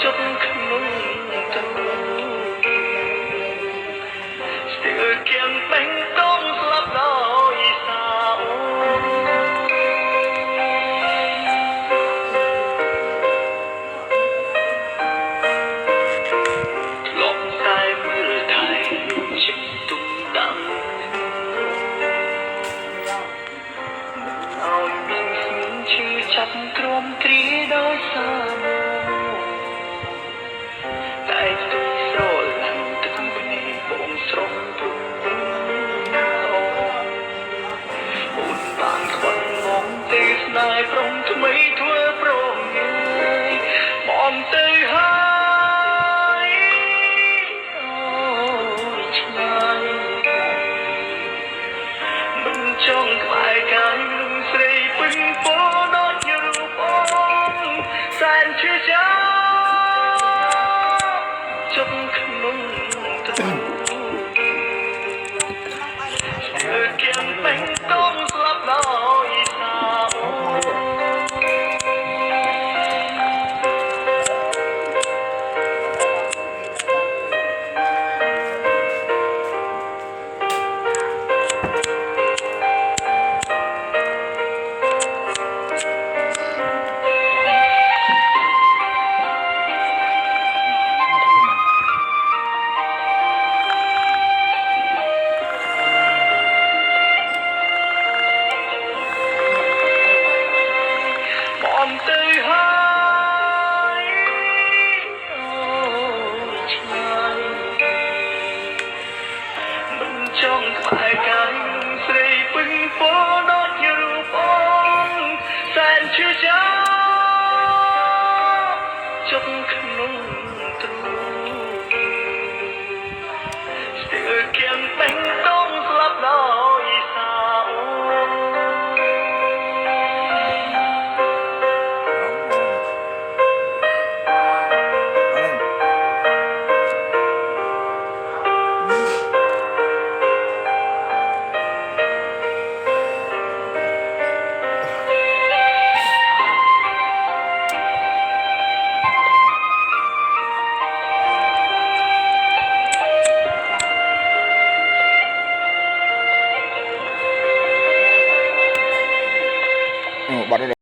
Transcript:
ជប់ក្នុងទឹកស្ទើរគៀងបេងកងស្លាប់ដោយសារលំតែមើលថៃជិះទុំដាំឲ្យមានស្មានឈឺចាប់ក្រំគ្រាដោយសារតែទុំស្រឡាញ់ទឹកភ្នែកបងស្រស់ព្រំអូនបានខ្វាន់មកទេស្នេហ៍ព្រមថ្មីធ្វើព្រមបងទៅហើយអូយឆ្ងាយមិនចង់ក្បែរកាយនឹងស្រីពេញពោដូចជារូបបងសែនឈឺចាប់ជប់ក្នុងទឹកគៀងបេងកងស្លាប់ដោយសារបងទៅហើយអូយឆ្ងាយមិនចង់ក្បែរកាយនឹងស្រីពេញពោដូចជារូបបងសែនឈឺចាប់ជប់ក្នុងទ្រូង